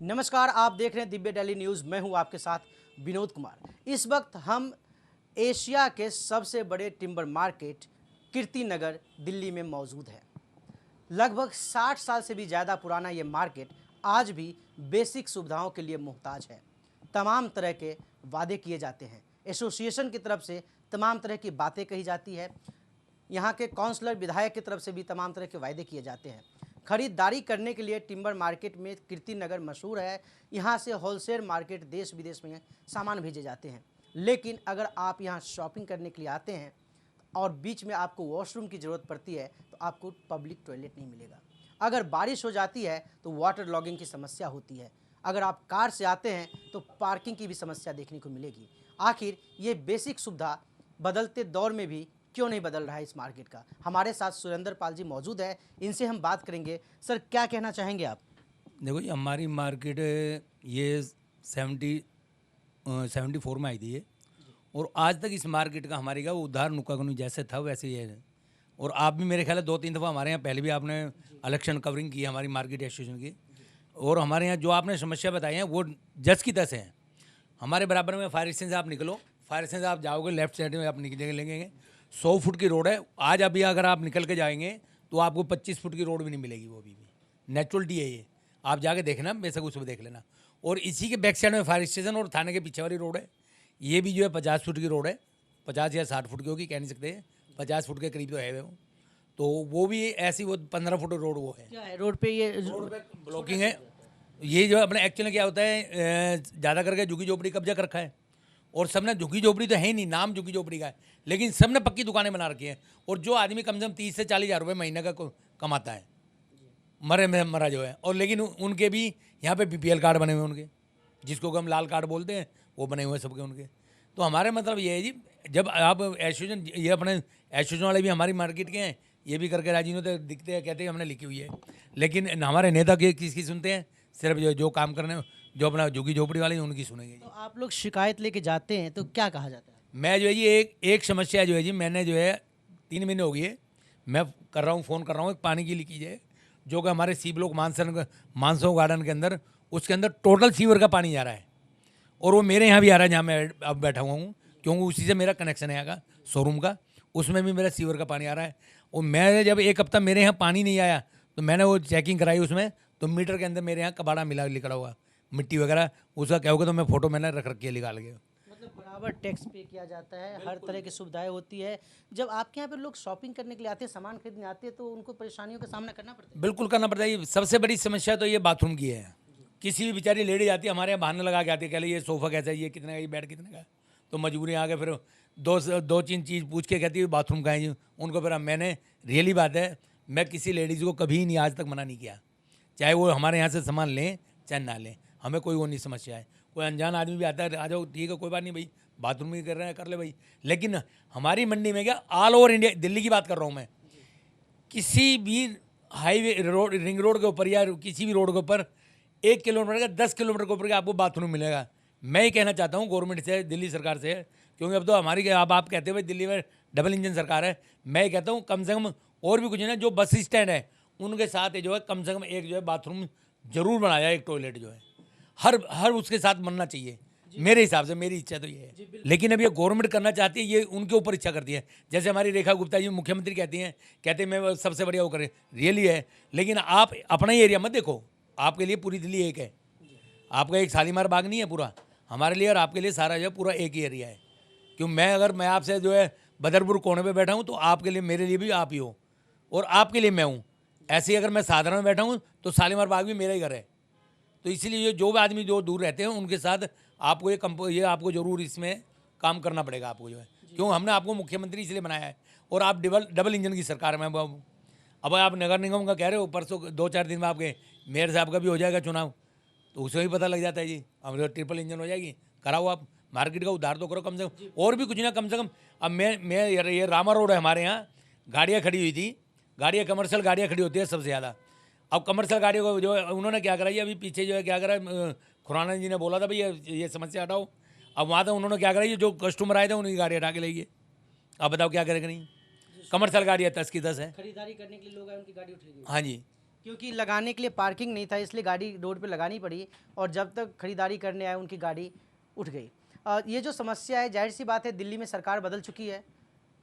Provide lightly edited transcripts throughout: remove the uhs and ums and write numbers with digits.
नमस्कार, आप देख रहे हैं दिव्य डेली न्यूज़। मैं हूं आपके साथ विनोद कुमार। इस वक्त हम एशिया के सबसे बड़े टिम्बर मार्केट कीर्ति नगर दिल्ली में मौजूद है। लगभग 60 साल से भी ज़्यादा पुराना ये मार्केट आज भी बेसिक सुविधाओं के लिए मुहताज है। तमाम तरह के वादे किए जाते हैं, एसोसिएशन की तरफ से तमाम तरह की बातें कही जाती है, यहाँ के काउंसलर विधायक की तरफ से भी तमाम तरह के वायदे किए जाते हैं। खरीदारी करने के लिए टिम्बर मार्केट में कीर्ति नगर मशहूर है। यहाँ से होलसेल मार्केट देश विदेश में सामान भेजे जाते हैं। लेकिन अगर आप यहाँ शॉपिंग करने के लिए आते हैं और बीच में आपको वॉशरूम की ज़रूरत पड़ती है तो आपको पब्लिक टॉयलेट नहीं मिलेगा। अगर बारिश हो जाती है तो वाटर लॉगिंग की समस्या होती है। अगर आप कार से आते हैं तो पार्किंग की भी समस्या देखने को मिलेगी। आखिर ये बेसिक सुविधा बदलते दौर में भी क्यों नहीं बदल रहा है इस मार्केट का? हमारे साथ सुरेंद्र पाल जी मौजूद है, इनसे हम बात करेंगे। सर, क्या कहना चाहेंगे आप? देखो ये हमारी मार्केट ये 74 में आई थी ये, और आज तक इस मार्केट का हमारे का वो उद्धार नुक्का कानून जैसे था वैसे ही है। और आप भी मेरे ख्याल है 2-3 दफ़ा हमारे यहाँ पहले भी आपने इलेक्शन कवरिंग की है हमारी मार्केट एसोसिएशन की, और हमारे यहाँ जो आपने समस्या बताई है वो जस की तस है। हमारे बराबर में फायर स्टेशन से आप निकलो, फायर स्टेशन से आप जाओगे लेफ्ट साइड में आप निकलेंगे 100 फुट की रोड है। आज अभी अगर आप निकल के जाएंगे तो आपको 25 फुट की रोड भी नहीं मिलेगी। वो अभी भी नेचुरलिटी है ये, आप जाके देखना, बेशक उसमें देख लेना। और इसी के बैक साइड में फायर स्टेशन और थाने के पीछे वाली रोड है, ये भी जो है 50 फुट की रोड है। 50 या 60 फुट की होगी, कह नहीं सकते, 50 फुट के करीब तो है वो। तो वो भी ऐसी वो 15 फुट रोड वो है। क्या है रोड पे? ये रोड पे ब्लॉकिंग है। ये जो अपने एक्चुअली क्या होता है, ज़्यादा करके झुग्गी झोपड़ी कब्जा कर रखा है, और सबने झुग्गी झोपड़ी तो है ही नहीं, नाम झुग्गी झोपड़ी का है, लेकिन सबने पक्की दुकानें बना रखी हैं। और जो आदमी कम से कम 30 से 40 हज़ार रुपये महीने का कमाता है, मरे में मरा जो है, और लेकिन उनके भी यहाँ पे बीपीएल कार्ड बने हुए उनके, जिसको हम लाल कार्ड बोलते हैं, वो बने हुए सबके उनके। तो हमारे मतलब ये है जी, जब आप एसोसिएशन, ये अपने एसोसिएशन वाले भी हमारी मार्केट के हैं, ये भी करके राजी होते दिखते हैं, कहते हैं हमने लिखी हुई है, लेकिन हमारे नेता के किसकी सुनते हैं? सिर्फ जो काम करने, जो अपना झुग्गी झोपड़ी वाले हैं उनकी सुनेंगे। तो आप लोग शिकायत लेके जाते हैं तो क्या कहा जाता है? मैं जो है जी एक समस्या जो है जी, मैंने जो है 3 महीने हो गई है, मैं कर रहा हूँ, फ़ोन कर रहा हूँ, एक पानी की लीकेज है जो कि हमारे सी ब्लॉक मानसरोवर गार्डन के अंदर, उसके अंदर टोटल सीवर का पानी जा रहा है, और वो मेरे यहाँ भी आ रहा है जहाँ मैं अब बैठा हुआ हूँ, क्योंकि उसी से मेरा कनेक्शन है यहाँ का शोरूम का, उसमें भी मेरा सीवर का पानी आ रहा है। और मैं जब एक हफ्ता मेरे यहाँ पानी नहीं आया तो मैंने वो चेकिंग कराई उसमें, तो मीटर के अंदर मेरे यहाँ कबाड़ा मिला लिखा हुआ, मिट्टी वगैरह, उसका क्या होगा, तो मैं फ़ोटो मैंने रख रखी है निकाल के। मतलब बराबर टैक्स पे किया जाता है, हर तरह की सुविधाएं होती है। जब आपके यहाँ पे लोग शॉपिंग करने के लिए आते हैं, सामान खरीदने आते हैं, तो उनको परेशानियों का सामना करना पड़ता है। बिल्कुल करना पड़ता है। सबसे बड़ी समस्या तो ये बाथरूम की है। किसी भी बेचारी लेडी आती है हमारे यहाँ, बहाने लगा के आती है, कह ये सोफ़ा कैसा है, ये कितने का, ये बेड कितने का, तो मजबूरी आ गए फिर 2-3 चीज़ पूछ के कहती है बाथरूम का है जी उनको। फिर मैंने रियली बात है, मैं किसी लेडीज़ को कभी नहीं आज तक मना नहीं किया, चाहे वो हमारे यहाँ से सामान लें चाहे ना लें, हमें कोई वो नहीं समस्या है। कोई अनजान आदमी भी आता है, आ जाओ ठीक है कोई बात नहीं भाई, बाथरूम ही कर रहे हैं कर ले भाई। लेकिन हमारी मंडी में क्या, ऑल ओवर इंडिया, दिल्ली की बात कर रहा हूँ मैं, किसी भी हाईवे रोड, रिंग रोड के ऊपर या किसी भी रोड के ऊपर 1 किलोमीटर का 10 किलोमीटर के ऊपर का आपको बाथरूम मिलेगा। मैं ये कहना चाहता हूँ गवर्नमेंट से, दिल्ली सरकार से, क्योंकि अब तो हमारी, अब आप कहते हो भाई दिल्ली में डबल इंजन सरकार है, मैं ये कहता हूँ कम से कम, और भी कुछ नहीं, जो बस स्टैंड है उनके साथ जो है कम से कम एक जो है बाथरूम जरूर बनाया, एक टॉयलेट जो है हर उसके साथ बनना चाहिए, मेरे हिसाब से, मेरी इच्छा तो ये है। लेकिन अब ये गवर्नमेंट करना चाहती है, ये उनके ऊपर इच्छा करती है। जैसे हमारी रेखा गुप्ता जी मुख्यमंत्री कहते हैं मैं वो सबसे बढ़िया वो करें, रियली है, लेकिन आप अपना ही एरिया मत देखो, आपके लिए पूरी दिल्ली एक है, आपका एक शालीमार बाग नहीं है पूरा, हमारे लिए और आपके लिए सारा जो है पूरा एक ही एरिया है। क्यों मैं आपसे जो है बदरपुर कोने पे बैठा हूँ तो आपके लिए, मेरे लिए भी आप ही हो, और आपके लिए मैं हूँ। ऐसे ही अगर मैं साधारण में बैठा हूँ तो शालीमार बाग भी मेरा ही घर है। तो इसीलिए जो भी आदमी जो दूर रहते हैं उनके साथ आपको ये आपको ज़रूर इसमें काम करना पड़ेगा आपको जो है, क्यों हमने आपको मुख्यमंत्री इसलिए बनाया है, और आप डबल इंजन की सरकार में। अब आप नगर निगम का कह रहे हो, परसों 2-4 दिन में आपके मेयर साहब का भी हो जाएगा चुनाव, तो उसे भी पता लग जाता है जी, अब ट्रिपल इंजन हो जाएगी, कराओ आप, मार्केट का उद्धार तो करो कम से कम, और भी कुछ ना, कम से कम। अब मैं ये रामा रोड है हमारे यहाँ, गाड़ियाँ खड़ी हुई थी, गाड़ियाँ कमर्शियल गाड़ियाँ खड़ी होती है सबसे ज़्यादा। अब कमर्शियल गाड़ियों को जो उन्होंने क्या करा, अभी पीछे जो है क्या करा, खुराना जी ने बोला था भाई ये समस्या हटाओ, अब वहाँ तो उन्होंने क्या करा, जो कस्टमर आए थे उनकी गाड़ी हटा के ले गए। अब बताओ क्या करेगा, नहीं कमर्शियल गाड़ी है 10 की 10 है, खरीदारी करने के लिए लोग आए, उनकी गाड़ी उठेगी। हाँ जी। क्योंकि लगाने के लिए पार्किंग नहीं था, इसलिए गाड़ी रोड पे लगानी पड़ी और जब तक खरीदारी करने आए उनकी गाड़ी उठ गई। ये जो समस्या है, जाहिर सी बात है दिल्ली में सरकार बदल चुकी है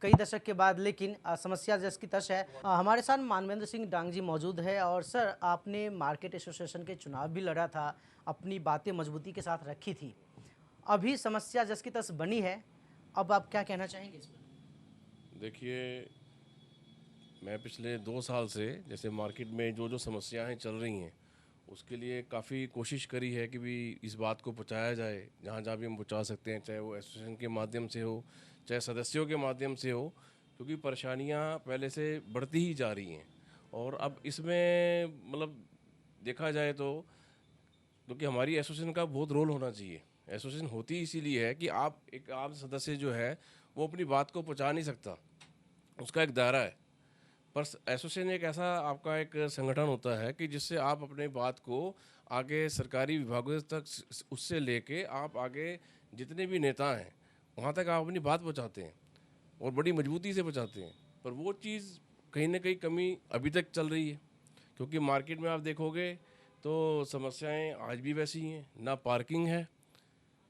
कई दशक के बाद, लेकिन समस्या जस की तश है। हमारे साथ मानवेंद्र सिंह डांग जी मौजूद है। और सर, आपने मार्केट एसोसिएशन के चुनाव भी लड़ा था, अपनी बातें मजबूती के साथ रखी थी, अभी समस्या जस की तस बनी है, अब आप क्या कहना चाहेंगे इस पर? देखिए, मैं पिछले 2 साल से जैसे मार्केट में जो समस्याएं चल रही हैं उसके लिए काफ़ी कोशिश करी है कि भी इस बात को पहुंचाया जाए जहाँ जहाँ भी हम पहुंचा सकते हैं, चाहे वो एसोसिएशन के माध्यम से हो, चाहे सदस्यों के माध्यम से हो, क्योंकि परेशानियां पहले से बढ़ती ही जा रही हैं। और अब इसमें मतलब देखा जाए तो क्योंकि हमारी एसोसिएशन का बहुत रोल होना चाहिए। एसोसिएशन होती इसीलिए है कि आप एक आम सदस्य जो है वो अपनी बात को पहुंचा नहीं सकता, उसका एक दायरा है। पर एसोसिएशन एक ऐसा आपका एक संगठन होता है कि जिससे आप अपने बात को आगे सरकारी विभागों तक उससे लेके आप आगे जितने भी नेता हैं वहाँ तक आप अपनी बात पहुँचाते हैं और बड़ी मजबूती से पहुँचाते हैं। पर वो चीज़ कहीं ना कहीं कमी अभी तक चल रही है, क्योंकि मार्केट में आप देखोगे तो समस्याएं आज भी वैसी ही हैं। ना पार्किंग है,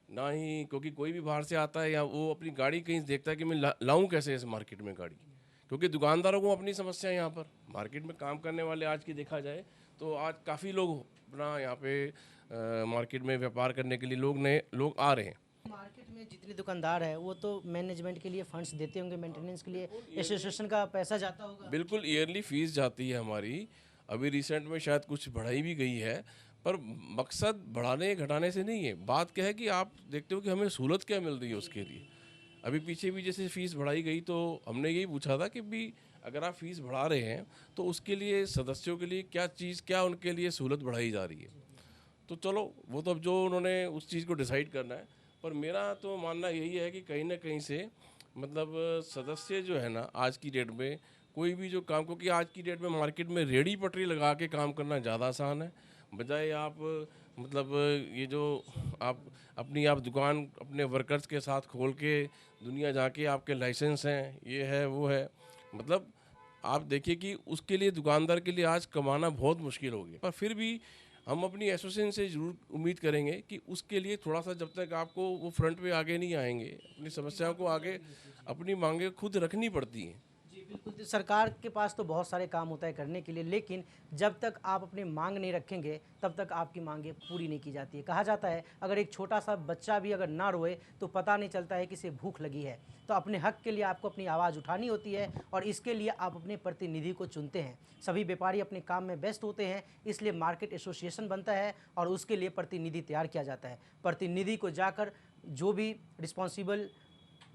ना ही क्योंकि कोई भी बाहर से आता है या वो अपनी गाड़ी कहीं देखता है कि मैं लाऊं कैसे इस मार्केट में गाड़ी, क्योंकि दुकानदारों को अपनी समस्या है। यहाँ पर मार्केट में काम करने वाले आज की देखा जाए तो आज काफ़ी लोग अपना यहाँ पे मार्केट में व्यापार करने के लिए नए लोग आ रहे हैं। मार्केट में जितने दुकानदार है वो तो मैनेजमेंट के लिए फंड्स देते होंगे, मेंटेनेंस के लिए एसोसिएशन का पैसा जाता होगा। बिल्कुल, ईयरली फीस जाती है हमारी। अभी रिसेंट में शायद कुछ बढ़ाई भी गई है, पर मकसद बढ़ाने घटाने से नहीं है। बात क्या है कि आप देखते हो कि हमें सहूलत क्या मिल रही है उसके लिए। अभी पीछे भी जैसे फ़ीस बढ़ाई गई तो हमने यही पूछा था कि भी अगर आप फ़ीस बढ़ा रहे हैं तो उसके लिए सदस्यों के लिए क्या उनके लिए सहूलत बढ़ाई जा रही है। तो चलो वो तो अब जो उन्होंने उस चीज़ को डिसाइड करना है, पर मेरा तो मानना यही है कि कहीं ना कहीं से मतलब सदस्य जो है ना आज की डेट में कोई भी जो काम, क्योंकि आज की डेट में मार्केट में रेडी पटरी लगा के काम करना ज़्यादा आसान है, बजाय आप मतलब ये जो आप दुकान अपने वर्कर्स के साथ खोल के दुनिया जाके आपके लाइसेंस हैं, ये है वो है, मतलब आप देखिए कि उसके लिए दुकानदार के लिए आज कमाना बहुत मुश्किल हो गया। पर फिर भी हम अपनी एसोसिएशन से ज़रूर उम्मीद करेंगे कि उसके लिए थोड़ा सा, जब तक आपको वो फ्रंट पे आगे नहीं आएंगे, अपनी समस्याओं को आगे अपनी मांगे खुद रखनी पड़ती हैं। जी बिल्कुल, तो सरकार के पास तो बहुत सारे काम होता है करने के लिए, लेकिन जब तक आप अपनी मांग नहीं रखेंगे तब तक आपकी मांगें पूरी नहीं की जाती है। कहा जाता है अगर एक छोटा सा बच्चा भी अगर ना रोए तो पता नहीं चलता है कि इसे भूख लगी है। तो अपने हक के लिए आपको अपनी आवाज़ उठानी होती है और इसके लिए आप अपने प्रतिनिधि को चुनते हैं। सभी व्यापारी अपने काम में व्यस्त होते हैं, इसलिए मार्केट एसोसिएशन बनता है और उसके लिए प्रतिनिधि तैयार किया जाता है। प्रतिनिधि को जाकर जो भी रिस्पॉन्सिबल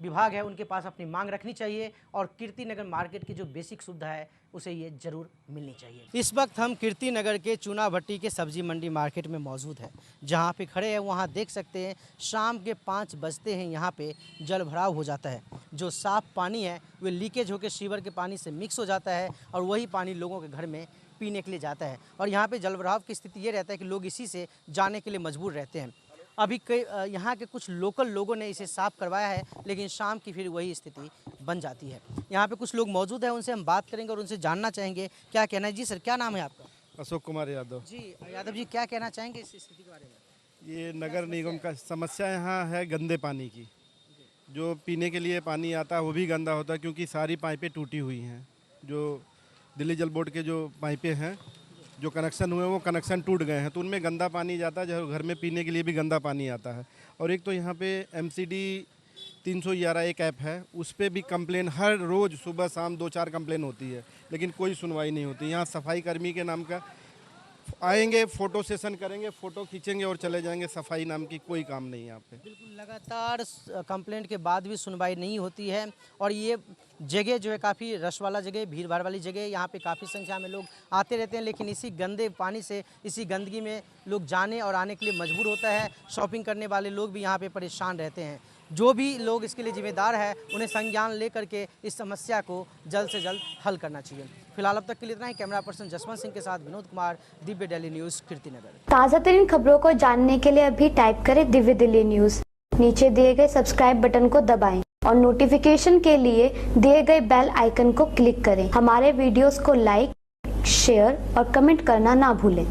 विभाग है उनके पास अपनी मांग रखनी चाहिए और कीर्ति नगर मार्केट की जो बेसिक सुविधा है उसे ये जरूर मिलनी चाहिए। इस वक्त हम कीर्ति नगर के चूना भट्टी के सब्जी मंडी मार्केट में मौजूद है। जहाँ पे खड़े हैं वहाँ देख सकते हैं शाम के 5 बजते हैं यहाँ पे जल भराव हो जाता है। जो साफ़ पानी है वो लीकेज होकर सीवर के पानी से मिक्स हो जाता है और वही पानी लोगों के घर में पीने के लिए जाता है। और यहाँ पे जल भराव की स्थिति ये रहता है कि लोग इसी से जाने के लिए मजबूर रहते हैं। अभी कई यहाँ के कुछ लोकल लोगों ने इसे साफ़ करवाया है, लेकिन शाम की फिर वही स्थिति बन जाती है। यहाँ पे कुछ लोग मौजूद हैं, उनसे हम बात करेंगे और उनसे जानना चाहेंगे क्या कहना है। जी सर, क्या नाम है आपका? अशोक कुमार यादव। जी यादव जी, क्या कहना चाहेंगे इस स्थिति के बारे में? ये नगर निगम का समस्या यहाँ है गंदे पानी की। जो पीने के लिए पानी आता है वो भी गंदा होता है, क्योंकि सारी पाइपें टूटी हुई हैं। जो दिल्ली जल बोर्ड के जो पाइपें हैं, जो कनेक्शन हुए वो कनेक्शन टूट गए हैं, तो उनमें गंदा पानी जाता है, जो घर में पीने के लिए भी गंदा पानी आता है। और एक तो यहाँ पे MCD 311 एक ऐप है, उस पर भी कंप्लेन हर रोज़ सुबह शाम 2-4 कंप्लेन होती है, लेकिन कोई सुनवाई नहीं होती। यहाँ सफाई कर्मी के नाम का आएंगे, फ़ोटो सेशन करेंगे, फ़ोटो खींचेंगे और चले जाएंगे, सफाई नाम की कोई काम नहीं यहाँ पे। बिल्कुल, लगातार कंप्लेंट के बाद भी सुनवाई नहीं होती है और ये जगह जो है काफ़ी रश वाला जगह, भीड़ भाड़ वाली जगह, यहाँ पे काफ़ी संख्या में लोग आते रहते हैं, लेकिन इसी गंदे पानी से, इसी गंदगी में लोग जाने और आने के लिए मजबूर होता है। शॉपिंग करने वाले लोग भी यहाँ पे परेशान रहते हैं। जो भी लोग इसके लिए जिम्मेदार है उन्हें संज्ञान लेकर के इस समस्या को जल्द से जल्द हल करना चाहिए। फिलहाल अब तक के लिए इतना ही। कैमरा पर्सन जसवंत सिंह के साथ विनोद कुमार, दिव्य दिल्ली न्यूज़, कीर्ति नगर। ताज़ा तरीन खबरों को जानने के लिए अभी टाइप करें दिव्य दिल्ली न्यूज़। नीचे दिए गए सब्सक्राइब बटन को दबाएं और नोटिफिकेशन के लिए दिए गए बेल आइकन को क्लिक करें। हमारे वीडियोस को लाइक, शेयर और कमेंट करना ना भूलें।